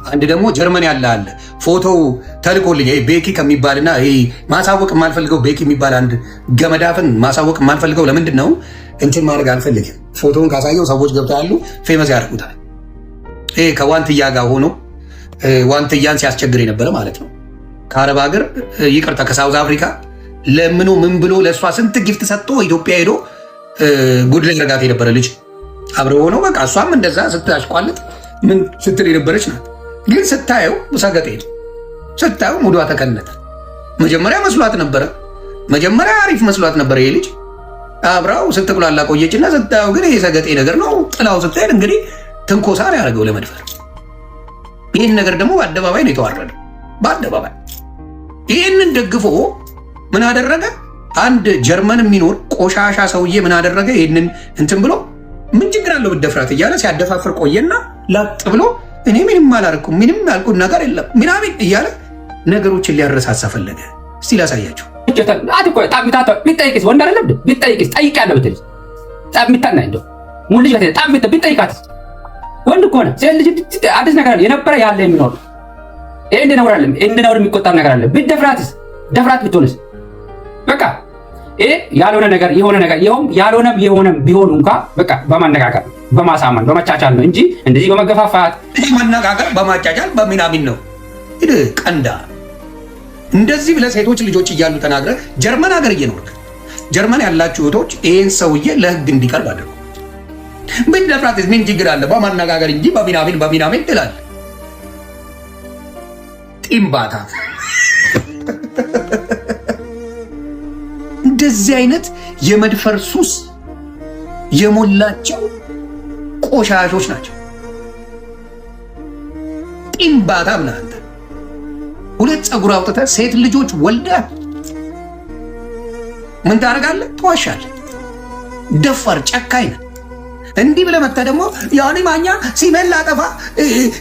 አንድ ደግሞ ጀርመን ያለ አለ ፎቶው ተልኮልኝ ቤኪ ከሚባልና ማሳወቅ የማልፈልገው ቤኪ የሚባል አንድ ገመዳፍን ማሳወቅ የማልፈልገው ለምንድን ነው እንትን ማድረግ አልፈልግም። ፎቶውን ካሳየው ሰዎች ገብተው ያሉ ፌመስ ያደርጉታል። ከዋንትያ ጋር ሆኖ ዋንትያን ሲያስቸግር የነበረ ማለት ነው። ከአረብ ሀገር ይቅርታ ከሳውዝ አፍሪካ ለምኖ ምን ብሎ ለእሷ ስንት ጊፍት ሰጥቶ ኢትዮጵያ ሄዶ ጉድ ረጋት የነበረ ልጅ አብረው ሆነው በቃ እሷም እንደዛ ስታሽቋልጥ ምን ስትል የነበረች ናት። ግን ስታየው ሰገጤ ነው። ስታየው ሙዷ ተከነተ። መጀመሪያ መስሏት ነበረ። መጀመሪያ አሪፍ መስሏት ነበረ። ይሄ ልጅ አብራው ስትቁላላ ቆየችና ስታየው ግን ይሄ ሰገጤ ነገር ነው። ጥላው ስትሄድ እንግዲህ ትንኮሳ ነው ያደረገው ለመድፈር። ይህን ነገር ደግሞ በአደባባይ ነው የተዋረደው። በአደባባይ ይህንን ደግፎ ምን አደረገ? አንድ ጀርመን የሚኖር ቆሻሻ ሰውዬ ምን አደረገ? ይህንን እንትን ብሎ ምን ችግር አለው ብትደፍራት እያለ ሲያደፋፍር ቆየና ላጥ ብሎ እኔ ምንም አላደረኩም ምንም ያልኩት ነገር የለም ምናምን እያለ ነገሮችን ሊያረሳሳ ፈለገ። እስቲ ላሳያችሁ። ቢጠይቅስ ወንድ አይደለም ቢጠይቅስ ጠይቃለሁ ብትል ጣምታና እንደው ሙሉ ልጅ ጣምታ ቢጠይቃት ወንድ እኮ ነው። ሴት ልጅ አዲስ ነገር አለ የነበረ ያለ የሚኖር ይሄ እንደነውር አለ እንደነውር የሚቆጣ ነገር አለ። ቢደፍራትስ ደፍራት ብትሆንስ በቃ ይሄ ያልሆነ ነገር የሆነ ነገር የሆነ ቢሆን እንኳን በቃ በማነጋገር በማሳመን በመቻቻል ነው እንጂ እንደዚህ በመገፋፋት ማነጋገር በማቻቻል በሚናሚን ነው። እድ ቀንዳ እንደዚህ ብለህ ሴቶች ልጆች እያሉ ተናግረ ጀርመን ሀገር እየኖርክ ጀርመን ያላችሁ እህቶች ይሄን ሰውዬ ለህግ እንዲቀርብ አድርጉ። ምን ደፍራትስ ምን ችግር አለ? በማነጋገር እንጂ በሚናሚን ትላለህ። ጢምባታ እንደዚህ አይነት የመድፈር ሱስ የሞላቸው ቆሻሾች ናቸው። ጢምባታ ምናምን ሁለት ፀጉር አውጥተህ ሴት ልጆች ወልደህ ምን ታደርጋለህ? ትዋሻለህ። ደፋር ጨካኝ ነህ። እንዲህ ብለህ መጥተህ ደግሞ ያኔ ማኛ ሲመላ ጠፋ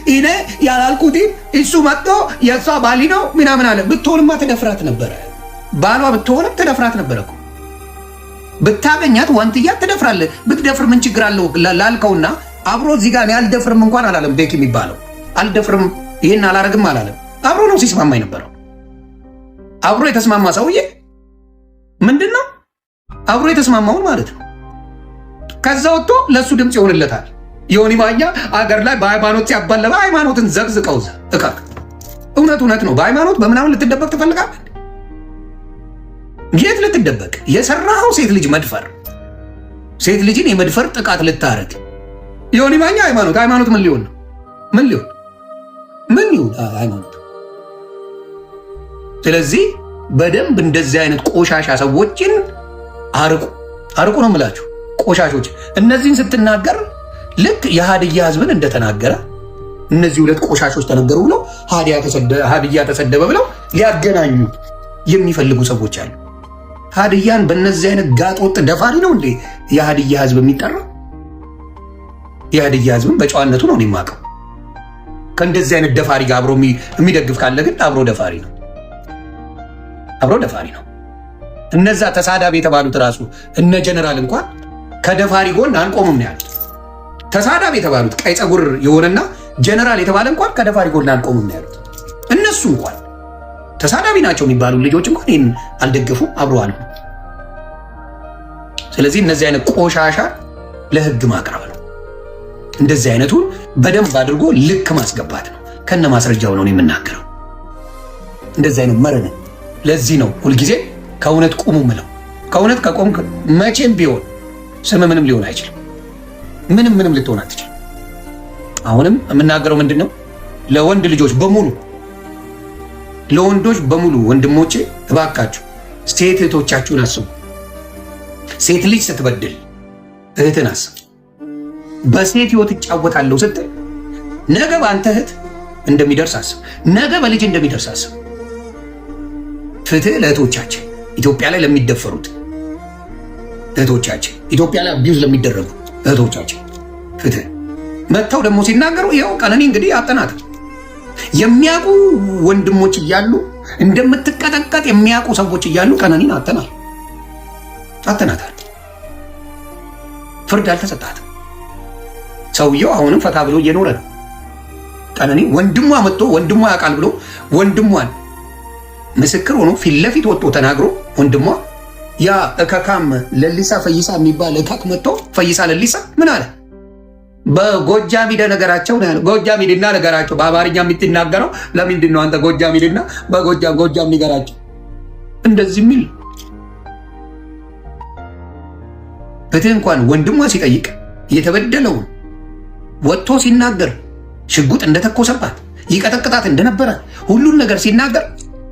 እኔ ያላልኩት እሱ መጥቶ የእሷ ባሊ ነው ምናምን አለ። ብትሆንማ ተደፍራት ነበረ። ባሏ ብትሆንም ተደፍራት ነበረ እኮ። ብታገኛት ዋንትያ ትደፍራለህ። ብትደፍር ምን ችግር አለው ላልከውና አብሮ እዚህ ጋር አልደፍርም እንኳን አላለም። ቤክ የሚባለው አልደፍርም ይሄን አላረግም አላለም። አብሮ ነው ሲስማማ የነበረው። አብሮ የተስማማ ሰውዬ ምንድነው አብሮ የተስማማውን ማለት ነው። ከዛ ወጥቶ ለሱ ድምጽ ይሆንለታል። ዮኒ ማኛ አገር ላይ በሃይማኖት ሲያባለበ ሃይማኖትን ዘግዝቀው እካክ እውነት ነው። በሃይማኖት በምናምን ልትደበቅ ትፈልጋለህ? የት ልትደበቅ? የሰራኸው ሴት ልጅ መድፈር፣ ሴት ልጅን የመድፈር ጥቃት ልታረግ ዮኒ ማኛ ሃይማኖት ምን ሊሆን ነው? ምን ሊሆን ሃይማኖት? ስለዚህ በደንብ እንደዚህ አይነት ቆሻሻ ሰዎችን አርቁ ነው የምላችሁ። ቆሻሾች እነዚህን ስትናገር ልክ የሃድያ ህዝብን እንደተናገረ እነዚህ ሁለት ቆሻሾች ተነገሩ ብለው ሃድያ ተሰደበ ብለው ሊያገናኙ የሚፈልጉ ሰዎች አሉ። ሃድያን በእነዚህ አይነት ጋጦጥ ደፋሪ ነው እንዴ የሃድያ ህዝብ የሚጠራው? የሃድያ ህዝብን በጨዋነቱ ነው የማውቀው። ከእንደዚህ አይነት ደፋሪ ጋር አብሮ የሚደግፍ ካለ ግን አብሮ ደፋሪ ነው። እነዛ ተሳዳቢ የተባሉት ራሱ እነ ጀነራል እንኳን ከደፋሪ ጎን አንቆምም ነው ያሉት። ተሳዳቢ የተባሉት ቀይ ፀጉር የሆነና ጀነራል የተባለ እንኳን ከደፋሪ ጎን አንቆምም ነው ያሉት። እነሱ እንኳን ተሳዳቢ ናቸው የሚባሉ ልጆች እንኳን ይህን አልደገፉም፣ አብሮ አሉ። ስለዚህ እነዚህ አይነት ቆሻሻ ለህግ ማቅረብ ነው። እንደዚህ አይነቱን በደንብ አድርጎ ልክ ማስገባት ነው። ከነ ማስረጃው ነው የምናገረው። እንደዚህ አይነት መረን። ለዚህ ነው ሁልጊዜ ከእውነት ቁሙ ምለው። ከእውነት ከቆምክ መቼም ቢሆን ስም ምንም ሊሆን አይችልም። ምንም ልትሆን አትችልም። አሁንም የምናገረው ምንድን ነው? ለወንድ ልጆች በሙሉ ለወንዶች በሙሉ ወንድሞቼ እባካችሁ ሴት እህቶቻችሁን አስቡ። ሴት ልጅ ስትበድል እህትን አስቡ። በሴት ህይወት እጫወታለሁ ስትል ነገ በአንተ እህት እንደሚደርስ አስብ። ነገ በልጅ እንደሚደርስ አስብ። ፍትህ ለእህቶቻችን፣ ኢትዮጵያ ላይ ለሚደፈሩት እህቶቻችን፣ ኢትዮጵያ ላይ አቢዩዝ ለሚደረጉ እህቶቻችን ፍትህ። መጥተው ደግሞ ሲናገሩ ይኸው ቀነኒ እንግዲህ አጠናት የሚያውቁ ወንድሞች እያሉ እንደምትቀጠቀጥ የሚያውቁ ሰዎች እያሉ ቀነኒን አጠናታል። ፍርድ አልተሰጣትም። ሰውየው አሁንም ፈታ ብሎ እየኖረ ነው። ቀነኒ ወንድሟ መጥቶ ወንድሟ ያውቃል ብሎ ወንድሟን ምስክር ሆኖ ፊት ለፊት ወጥቶ ተናግሮ ወንድሟ ያ እከካም ለሊሳ ፈይሳ የሚባል እከክ መጥቶ ፈይሳ ለሊሳ ምን አለ? በጎጃም ሂደህ ነገራቸው ነው ያለው። ጎጃም ሂድና ነገራቸው። በአማርኛ የምትናገረው ለምንድን ነው አንተ? ጎጃም ሂድና ጎጃም ንገራቸው። እንደዚህ የሚል ፍትህ እንኳን ወንድሟ ሲጠይቅ የተበደለውን ወጥቶ ሲናገር ሽጉጥ እንደተኮሰባት ይቀጠቅጣት እንደነበረ ሁሉን ነገር ሲናገር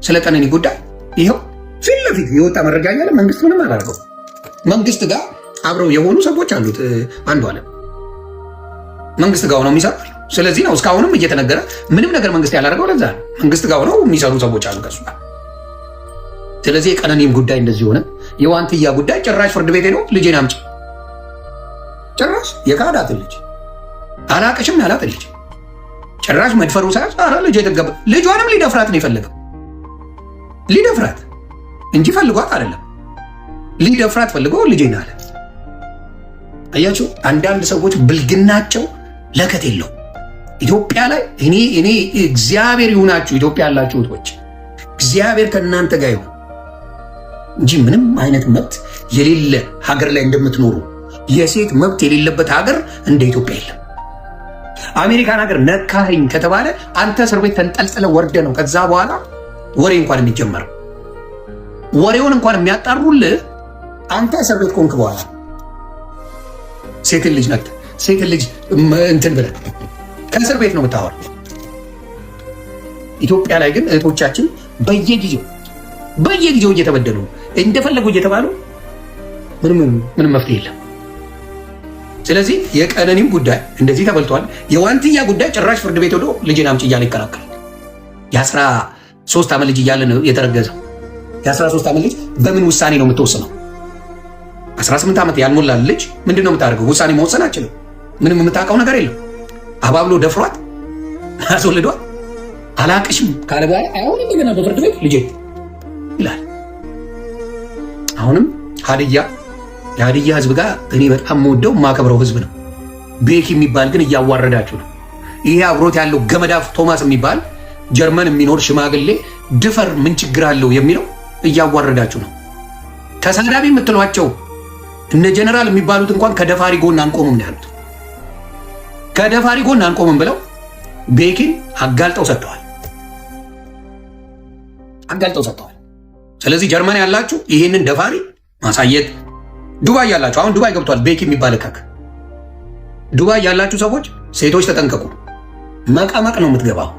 ስለ ቀነኒ ጉዳይ ይኸው ፊት ለፊት የወጣ መረጃ እያለ መንግስት ምንም አላደረገው። መንግስት ጋር አብረው የሆኑ ሰዎች አሉት። አንዱ አለ መንግስት ጋር ሆነው የሚሰሩ። ስለዚህ ነው እስካሁንም እየተነገረ ምንም ነገር መንግስት ያላደረገው። ለዛ መንግስት ጋር ሆነው የሚሰሩ ሰዎች አሉ ከሱ ጋር። ስለዚህ የቀነኒም ጉዳይ እንደዚህ ሆነ። የዋንትያ ጉዳይ ጭራሽ ፍርድ ቤት ሄዶ ልጄን አምጪ፣ ጭራሽ የካዳት ልጅ አላቅሽም ያላት ልጅ ጭራሽ መድፈሩ ሳያዝ ኧረ ልጅ የተገባ ልጇንም ሊደፍራት ነው የፈለገው። ሊደፍራት እንጂ ፈልጓት አይደለም። ሊደፍራት ፈልጎ ልጄን አለ። አያችሁ፣ አንዳንድ ሰዎች ብልግናቸው ለከት የለው። ኢትዮጵያ ላይ እኔ እግዚአብሔር ይሁናችሁ፣ ኢትዮጵያ ያላችሁ እህቶች እግዚአብሔር ከእናንተ ጋር ይሁን እንጂ ምንም አይነት መብት የሌለ ሀገር ላይ እንደምትኖሩ የሴት መብት የሌለበት ሀገር እንደ ኢትዮጵያ የለም። አሜሪካን ሀገር ነካኸኝ ከተባለ አንተ እስር ቤት ተንጠልጥለ ወርደ ነው ከዛ በኋላ ወሬ እንኳን የሚጀመረው። ወሬውን እንኳን የሚያጣሩልህ አንተ እስር ቤት ኮንክ በኋላ ሴትን ልጅ ነክተህ ሴትን ልጅ እንትን ብለህ ከእስር ቤት ነው የምታወራ። ኢትዮጵያ ላይ ግን እህቶቻችን በየጊዜው እየተበደሉ እንደፈለጉ እየተባሉ ምንም መፍትሄ የለም። ስለዚህ የቀነኒም ጉዳይ እንደዚህ ተበልቷል። የዋንትያ ጉዳይ ጭራሽ ፍርድ ቤት ሄዶ ልጅን አምጪ እያለ ይከራከራል። የ13 ዓመት ልጅ እያለ ነው የተረገዘው። የ13 ዓመት ልጅ በምን ውሳኔ ነው የምትወስነው? 18 ዓመት ያልሞላ ልጅ ምንድን ነው የምታደርገው? ውሳኔ መወሰን አችልም። ምንም የምታውቀው ነገር የለም። አባብሎ ደፍሯት አስወልዷት አላቅሽም ካለ በኋላ አሁን እንደገና በፍርድ ቤት ልጄ ይላል። አሁንም የሀዲያ ህዝብ ጋር እኔ በጣም የምወደው የማከብረው ህዝብ ነው። ቤኪ የሚባል ግን እያዋረዳችሁ ነው። ይሄ አብሮት ያለው ገመዳፍ ቶማስ የሚባል ጀርመን የሚኖር ሽማግሌ ድፈር ምን ችግር አለው የሚለው እያዋረዳችሁ ነው። ተሳዳቢ የምትሏቸው እነ ጀነራል የሚባሉት እንኳን ከደፋሪ ጎን አንቆምም ነው ያሉት። ከደፋሪ ጎን አንቆምም ብለው ቤኪን አጋልጠው ሰጥተዋል። ስለዚህ ጀርመን ያላችሁ ይህንን ደፋሪ ማሳየት፣ ዱባይ ያላችሁ አሁን ዱባይ ገብቷል ቤኪ የሚባል እከክ። ዱባይ ያላችሁ ሰዎች ሴቶች ተጠንቀቁ። መቀመቅ ነው የምትገባው።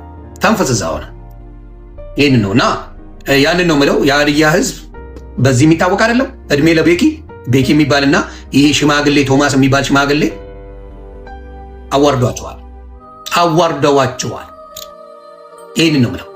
ተንፈስ እዛ ሆነ። ይህንን ነው እና ያንን ነው ምለው። የሀዲያ ህዝብ በዚህ የሚታወቅ አይደለም። እድሜ ለቤኪ የሚባልና ይሄ ሽማግሌ ቶማስ የሚባል ሽማግሌ አዋርደዋቸዋል። ይህንን ነው ምለው።